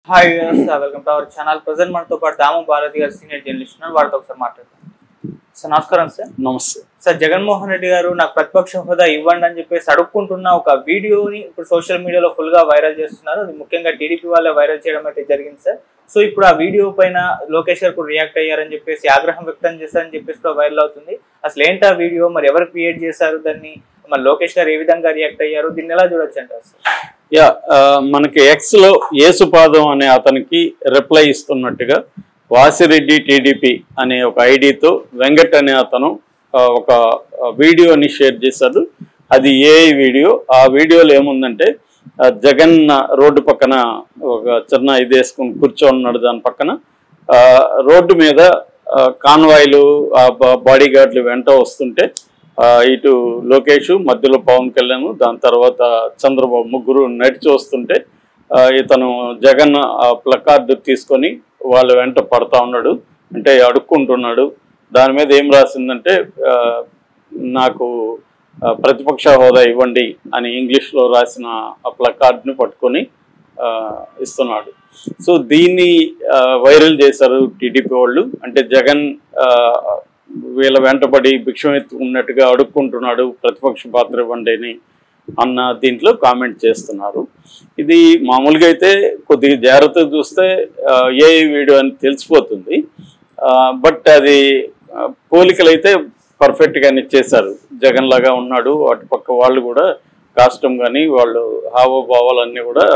Hi viewers, welcome to our channel. Present మనతో పాటు దాము భారతి గారు సీనియర్ జర్నలిస్ట్ ఉన్నారు. వారితో ఒకసారి మాట్లాడతాం. సార్ నమస్కారం సార్. నమస్తే సార్, జగన్మోహన్ రెడ్డి గారు నాకు ప్రతిపక్ష హోదా ఇవ్వండి అని చెప్పేసి అడుక్కుంటున్న ఒక వీడియోని ఇప్పుడు సోషల్ మీడియాలో ఫుల్ గా వైరల్ చేస్తున్నారు. అది ముఖ్యంగా టీడీపీ వాళ్ళే వైరల్ చేయడం అయితే జరిగింది సార్. సో ఇప్పుడు ఆ వీడియో పైన లోకేష్ గారు కూడా రియాక్ట్ అయ్యారని చెప్పేసి ఆగ్రహం వ్యక్తం చేశారని చెప్పేసి కూడా వైరల్ అవుతుంది. అసలు ఏంటి ఆ వీడియో, మరి ఎవరు క్రియేట్ చేశారు దాన్ని, మరి లోకేష్ గారు ఏ విధంగా రియాక్ట్ అయ్యారు, దీన్ని ఎలా చూడొచ్చు అంటారు సార్? మనకి ఎక్స్ లో యేసుపాదం అనే అతనికి రిప్లై ఇస్తున్నట్టుగా వాసిరెడ్డి టీడీపీ అనే ఒక ఐడితో వెంకట్ అనే అతను ఒక వీడియోని షేర్ చేశాడు. అది ఏఐ వీడియో. ఆ వీడియోలో ఏముందంటే జగన్ రోడ్డు పక్కన ఒక చిన్న ఇది వేసుకుని కూర్చోన్నాడు. దాని పక్కన రోడ్డు మీద కాన్వాయ్లు బాడీ గార్డులు వెంట వస్తుంటే ఇటు లోకేష్, మధ్యలో పవన్ కళ్యాణ్, దాని తర్వాత చంద్రబాబు ముగ్గురు నడిచి వస్తుంటే ఇతను జగన్ ప్లకార్డు తీసుకొని వాళ్ళ వెంట పడతా ఉన్నాడు, అంటే అడుక్కుంటున్నాడు. దాని మీద ఏం రాసిందంటే నాకు ప్రతిపక్ష హోదా ఇవ్వండి అని ఇంగ్లీష్లో రాసిన ఆ ప్లకార్డుని పట్టుకొని ఇస్తున్నాడు. సో దీన్ని వైరల్ చేశారు టీడీపీ వాళ్ళు. అంటే జగన్ వీళ్ళ వెంటబడి భిక్షం ఎత్తుకున్నట్టుగా అడుక్కుంటున్నాడు, ప్రతిపక్ష పాత్ర ఇవ్వండి అని అన్న దీంట్లో కామెంట్ చేస్తున్నారు. ఇది మామూలుగా అయితే కొద్దిగా జాగ్రత్తగా చూస్తే ఏ వీడియో అని తెలిసిపోతుంది. బట్ అది పోలికలైతే పర్ఫెక్ట్గానే చేశారు. జగన్ లాగా ఉన్నాడు, అటుపక్క వాళ్ళు కూడా కాస్ట్యూమ్ కానీ వాళ్ళు హావభావాలన్నీ కూడా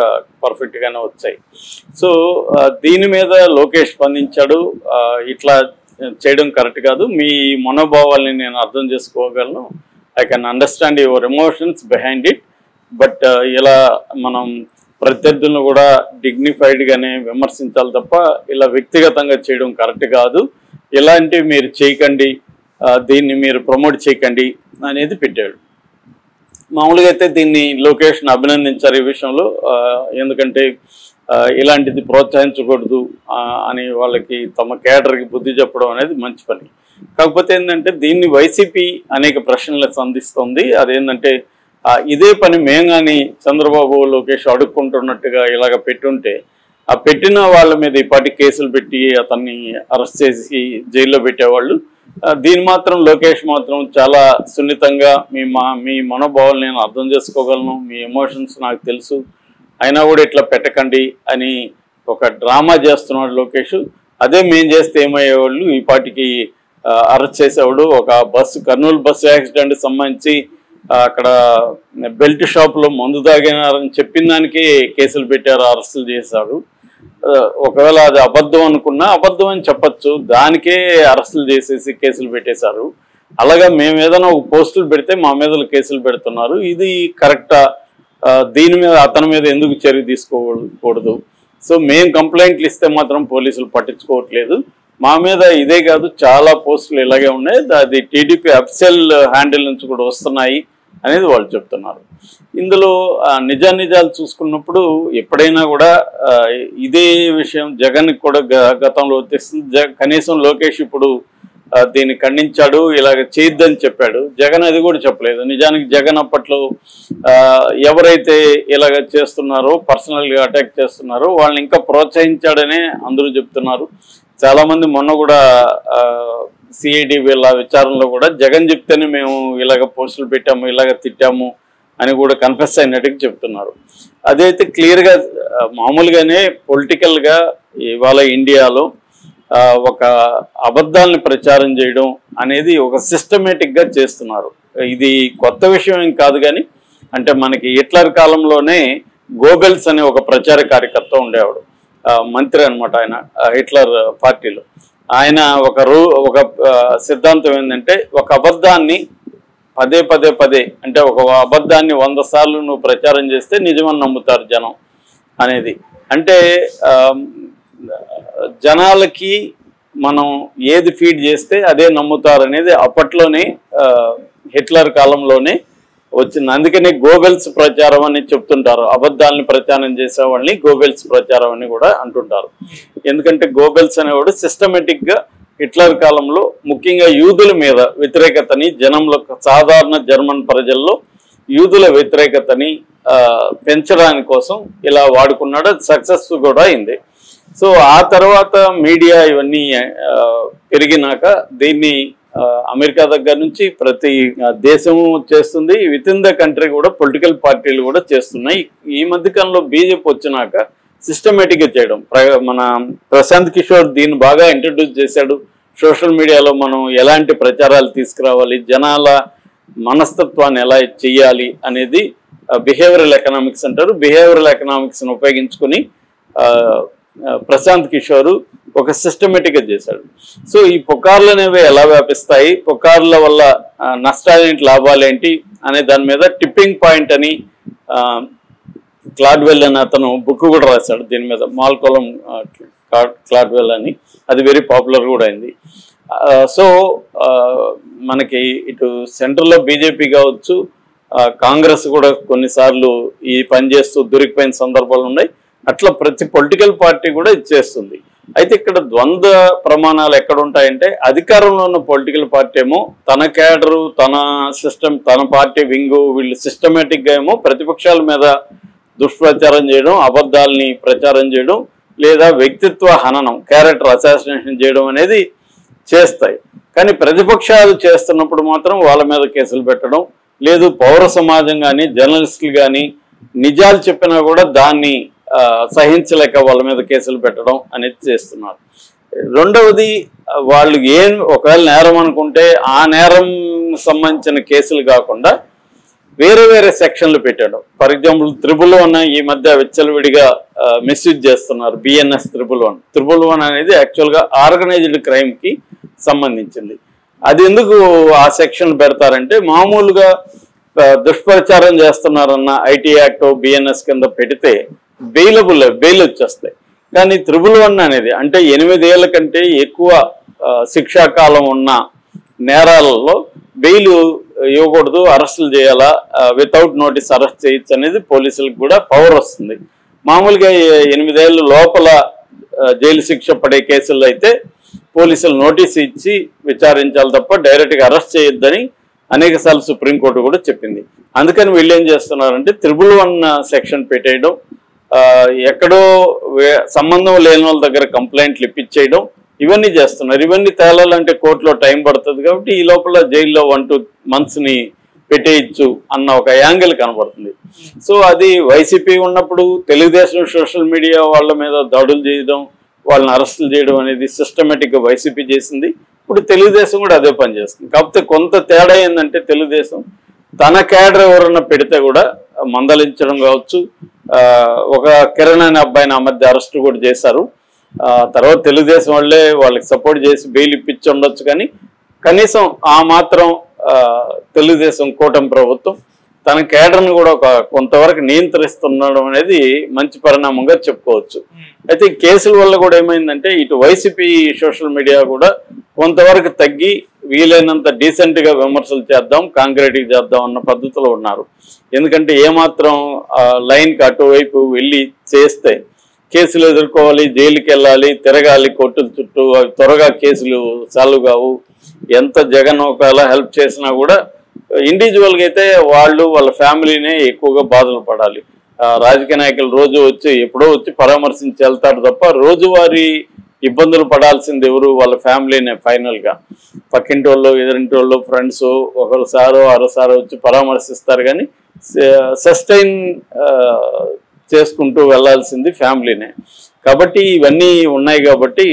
పర్ఫెక్ట్గానే వచ్చాయి. సో దీని మీద లోకేష్ స్పందించాడు. ఇట్లా చేయడం కరెక్ట్ కాదు, మీ మనోభావాల్ని నేను అర్థం చేసుకోగలను, I can understand your emotions behind it. But ఇలా మనం ప్రత్యర్థులను కూడా డిగ్నిఫైడ్గానే విమర్శించాలి తప్ప ఇలా వ్యక్తిగతంగా చేయడం కరెక్ట్ కాదు, ఇలాంటివి మీరు చేయకండి, దీన్ని మీరు ప్రమోట్ చేయకండి అనేది పెట్టాడు. మామూలుగా అయితే దీన్ని లోకేష్ని అభినందించారు ఈ విషయంలో. ఎందుకంటే ఇలాంటిది ప్రోత్సహించకూడదు అని వాళ్ళకి తమ కేడర్కి బుద్ధి చెప్పడం అనేది మంచి పని. కాకపోతే ఏంటంటే దీన్ని వైసీపీ అనేక ప్రశ్నలు సంధిస్తుంది. అదేంటంటే ఇదే పని మేము కానీ చంద్రబాబు లోకేష్ అడుక్కుంటున్నట్టుగా ఇలాగ పెట్టుంటే ఆ పెట్టిన వాళ్ళ మీద ఈ పాటి కేసులు పెట్టి అతన్ని అరెస్ట్ చేసి జైల్లో పెట్టేవాళ్ళు. దీని మాత్రం లోకేష్ మాత్రం చాలా సున్నితంగా మీ మనోభావాలు నేను అర్థం చేసుకోగలను, మీ ఎమోషన్స్ నాకు తెలుసు, అయినా కూడా ఇట్లా పెట్టకండి అని ఒక డ్రామా చేస్తున్నాడు లోకేష్. అదే మేం చేస్తే ఏమయ్యేవాళ్ళు, ఈ పాటికి అరెస్ట్ చేసేవాడు. ఒక కర్నూలు బస్సు యాక్సిడెంట్ సంబంధించి అక్కడ బెల్ట్ షాప్లో మందు తాగినారని చెప్పిన దానికి కేసులు పెట్టారు, అరెస్టులు చేశారు. ఒకవేళ అది అబద్ధం అనుకున్నా అబద్ధం అని చెప్పచ్చు, దానికే అరెస్టులు చేసేసి కేసులు పెట్టేశారు. అలాగా మేము ఏదైనా ఒక పోస్టులు పెడితే మా మీద కేసులు పెడుతున్నారు. ఇది కరెక్టా? దీని మీద అతని మీద ఎందుకు చర్య తీసుకోకూడదు? సో మేము కంప్లైంట్లు ఇస్తే మాత్రం పోలీసులు పట్టించుకోవట్లేదు. మా మీద ఇదే కాదు చాలా పోస్టులు ఇలాగే ఉన్నాయి, అది టీడీపీ అఫీషియల్ హ్యాండిల్ నుంచి కూడా వస్తున్నాయి అనేది వాళ్ళు చెప్తున్నారు. ఇందులో నిజాలు చూసుకున్నప్పుడు ఎప్పుడైనా కూడా ఇదే విషయం జగన్కి కూడా గతంలో వచ్చేస్తుంది. కనీసం లోకేష్ ఇప్పుడు దీన్ని ఖండించాడు, ఇలాగ చేయొద్దని చెప్పాడు. జగన్ అది కూడా చెప్పలేదు. నిజానికి జగన్ అప్పట్లో ఎవరైతే ఇలాగ చేస్తున్నారో, పర్సనల్గా అటాక్ చేస్తున్నారో వాళ్ళని ఇంకా ప్రోత్సహించాడనే అందరూ చెప్తున్నారు. చాలామంది మొన్న కూడా సిఐడి వీళ్ళ విచారణలో కూడా జగన్ చెప్తేనే మేము ఇలాగ పోస్టులు పెట్టాము, ఇలాగ తిట్టాము అని కూడా కన్ఫెస్ అయినట్టుగా చెప్తున్నారు. అదైతే క్లియర్గా మామూలుగానే పొలిటికల్గా ఇవాళ ఇండియాలో ఒక అబద్ధాలని ప్రచారం చేయడం అనేది ఒక సిస్టమేటిక్గా చేస్తున్నారు. ఇది కొత్త విషయం ఏం కాదు. కానీ అంటే మనకి హిట్లర్ కాలంలోనే గోబెల్స్ అనే ఒక ప్రచార కార్యకర్త ఉండేవాడు, మంత్రి అనమాట ఆయన హిట్లర్ పార్టీలో. ఆయన ఒక సిద్ధాంతం ఏంటంటే ఒక అబద్ధాన్ని పదే అంటే ఒక అబద్ధాన్ని 100 సార్లు నువ్వు ప్రచారం చేస్తే నిజమని నమ్ముతారు జనం అనేది. అంటే జనాలకి మనం ఏది ఫీడ్ చేస్తే అదే నమ్ముతారు అనేది అప్పట్లోనే హిట్లర్ కాలంలోనే వచ్చింది. అందుకని గోబెల్స్ ప్రచారం అని చెప్తుంటారు. అబద్ధాలని ప్రచారం చేసేవాళ్ళని గోబెల్స్ ప్రచారం అని కూడా అంటుంటారు. ఎందుకంటే గోబెల్స్ అనేవాడు సిస్టమేటిక్గా హిట్లర్ కాలంలో ముఖ్యంగా యూదుల మీద వ్యతిరేకతని జనంలో, సాధారణ జర్మన్ ప్రజల్లో యూదుల వ్యతిరేకతని పెంచడానికి కోసం ఇలా వాడుకున్నాడు. అది సక్సెస్ కూడా అయింది. సో ఆ తర్వాత మీడియా ఇవన్నీ పెరిగినాక దీన్ని అమెరికా దగ్గర నుంచి ప్రతి దేశము చేస్తుంది. విత్ ఇన్ ద కంట్రీ కూడా పొలిటికల్ పార్టీలు కూడా చేస్తున్నాయి. ఈ మధ్యకాలంలో బీజేపీ వచ్చినాక సిస్టమేటిక్గా చేయడం, మన ప్రశాంత్ కిషోర్ దీన్ని బాగా ఇంట్రడ్యూస్ చేశాడు. సోషల్ మీడియాలో మనం ఎలాంటి ప్రచారాలు తీసుకురావాలి, జనాల మనస్తత్వాన్ని ఎలా చెయ్యాలి అనేది బిహేవియరల్ ఎకనామిక్స్ అంటారు. బిహేవియరల్ ఎకనామిక్స్ని ఉపయోగించుకొని ప్రశాంత్ కిషోర్ ఒక సిస్టమేటిక్గా చేశాడు. సో ఈ పుకార్లు అనేవి ఎలా వ్యాపిస్తాయి, పుకార్ల వల్ల నష్టాలేంటి, లాభాలేంటి అనే దాని మీద టిప్పింగ్ పాయింట్ అని క్లాడ్వెల్ అని అతను బుక్ కూడా రాశాడు దీని మీద, మాల్కోలం క్లాడ్వెల్ అని. అది వెరీ పాపులర్ కూడా అయింది. సో మనకి ఇటు సెంట్రల్లో బీజేపీ కావచ్చు, కాంగ్రెస్ కూడా కొన్నిసార్లు ఈ పని చేస్తూ దొరికిపోయిన సందర్భాలు ఉన్నాయి. అట్లా ప్రతి పొలిటికల్ పార్టీ కూడా ఇది చేస్తుంది. అయితే ఇక్కడ ద్వంద్వ ప్రమాణాలు ఎక్కడ ఉంటాయంటే, అధికారంలో ఉన్న పొలిటికల్ పార్టీ ఏమో తన క్యాడరు, తన సిస్టమ్, తన పార్టీ వింగు వీళ్ళు సిస్టమేటిక్గా ఏమో ప్రతిపక్షాల మీద దుష్ప్రచారం చేయడం, అబద్ధాలని ప్రచారం చేయడం, లేదా వ్యక్తిత్వ హననం, క్యారెక్టర్ అసాసినేషన్ చేయడం అనేది చేస్తాయి. కానీ ప్రతిపక్షాలు చేస్తున్నప్పుడు మాత్రం వాళ్ళ మీద కేసులు పెట్టడం లేదు. పౌర సమాజం కానీ జర్నలిస్టులు కానీ నిజాలు చెప్పినా కూడా దాన్ని సహించలేక వాళ్ళ మీద కేసులు పెట్టడం అనేది చేస్తున్నారు. రెండవది, వాళ్ళు ఒకవేళ నేరం అనుకుంటే ఆ నేరం సంబంధించిన కేసులు కాకుండా వేరే వేరే సెక్షన్లు పెట్టడం. ఫర్ ఎగ్జాంపుల్ 111 ఈ మధ్య విచ్చలవిడిగా మిస్యూజ్ చేస్తున్నారు. బిఎన్ఎస్ 111 అనేది యాక్చువల్గా ఆర్గనైజ్డ్ క్రైమ్కి సంబంధించింది. అది ఎందుకు ఆ సెక్షన్ పెడతారంటే, మామూలుగా దుష్ప్రచారం చేస్తున్నారన్న ఐటీ యాక్ట్ బిఎన్ఎస్ కింద పెడితే బెయిల్ వచ్చేస్తాయి. కానీ 111 అనేది అంటే 8 ఏళ్ల కంటే ఎక్కువ శిక్షాకాలం ఉన్న నేరాలలో బెయిల్ ఇవ్వకూడదు, అరెస్టులు చేయాలా, వితౌట్ నోటీస్ అరెస్ట్ చేయొచ్చు అనేది పోలీసులకు కూడా పవర్ వస్తుంది. మామూలుగా 8 ఏళ్ళ లోపల జైలు శిక్ష పడే కేసుల్లో అయితే పోలీసులు నోటీస్ ఇచ్చి విచారించాలి తప్ప డైరెక్ట్గా అరెస్ట్ చేయొద్దని అనేకసార్లు సుప్రీంకోర్టు కూడా చెప్పింది. అందుకని వీళ్ళు ఏం చేస్తున్నారంటే 111 సెక్షన్ పెట్టేయడం, ఎక్కడో సంబంధం లేని వాళ్ళ దగ్గర కంప్లైంట్లు ఇప్పించేయడం, ఇవన్నీ చేస్తున్నారు. ఇవన్నీ తేలాలంటే కోర్టులో టైం పడుతుంది. కాబట్టి ఈ లోపల జైల్లో 1-2 monthsని పెట్టేయచ్చు అన్న ఒక యాంగిల్ కనబడుతుంది. సో అది వైసీపీ ఉన్నప్పుడు తెలుగుదేశం సోషల్ మీడియా వాళ్ళ మీద దాడులు చేయడం, వాళ్ళని అరెస్టులు చేయడం అనేది సిస్టమేటిక్గా వైసీపీ చేసింది. ఇప్పుడు తెలుగుదేశం కూడా అదే పని చేస్తుంది. కాకపోతే కొంత తేడా ఏంటంటే, తెలుగుదేశం తన క్యాడర్ ఎవరన్నా పెడితే కూడా మందలించడం కావచ్చు. ఒక కిరణ్ అనే అబ్బాయిని ఆ మధ్య అరెస్ట్ కూడా చేశారు. తర్వాత తెలుగుదేశం వాళ్ళకి సపోర్ట్ చేసి బెయిల్ ఇప్పించి ఉండొచ్చు. కానీ కనీసం ఆ మాత్రం తెలుగుదేశం కూటమి ప్రభుత్వం తన కేడర్ను కూడా కొంతవరకు నియంత్రిస్తుండడం అనేది మంచి పరిణామంగా చెప్పుకోవచ్చు. అయితే ఈ కేసుల వల్ల కూడా ఏమైందంటే, ఇటు వైసీపీ సోషల్ మీడియా కూడా కొంతవరకు తగ్గి వీలైనంత డీసెంట్గా విమర్శలు చేద్దాం, కాంక్రీట్గా చేద్దాం అన్న పద్ధతిలో ఉన్నారు. ఎందుకంటే ఏమాత్రం లైన్కి అటువైపు వెళ్ళి చేస్తే కేసులు ఎదుర్కోవాలి, జైలుకి వెళ్ళాలి, తిరగాలి కోర్టుల చుట్టూ, త్వరగా కేసులు సాల్వ్ కావు. ఎంత జగన్ ఒకవేళ హెల్ప్ చేసినా కూడా ఇండివిజువల్గా అయితే వాళ్ళ ఫ్యామిలీనే ఎక్కువగా బాధలు పడాలి. రాజకీయ నాయకులు రోజు ఎప్పుడో వచ్చి పరామర్శించి వెళ్తారు తప్ప రోజువారీ ఇబ్బందులు పడాల్సింది ఎవరు? వాళ్ళ ఫ్యామిలీనే. ఫైనల్గా పక్కింటి వాళ్ళు, ఎదురింటి వాళ్ళు, ఫ్రెండ్స్ ఒకసారో అరసారో వచ్చి పరామర్శిస్తారు. కానీ సస్టైన్ చేసుకుంటూ వెళ్లాల్సింది ఫ్యామిలీనే. కాబట్టి ఇవన్నీ ఉన్నాయి కాబట్టి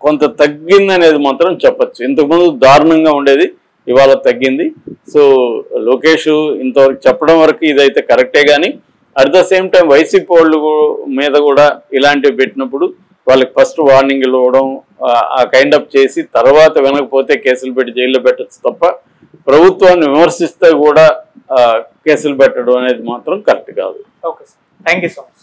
కొంత తగ్గింది అనేది మాత్రం చెప్పచ్చు. ఇంతకుముందు దారుణంగా ఉండేది, ఇవాళ తగ్గింది. సో లోకేష్ ఇంతవరకు చెప్పడం వరకు ఇదైతే కరెక్టే. కానీ at the same time YCP వాళ్ళు మీద కూడా ఇలాంటివి పెట్టినప్పుడు వాళ్ళకి ఫస్ట్ వార్నింగ్ ఇవ్వడం, ఆ కైండ్ అప్ చేసి తర్వాత వినకపోతే కేసులు పెట్టి జైల్లో పెట్టచ్చు తప్ప ప్రభుత్వాన్ని విమర్శిస్తే కూడా కేసులు పెట్టడం అనేది మాత్రం కరెక్ట్ కాదు. Okay sir, thank you so much.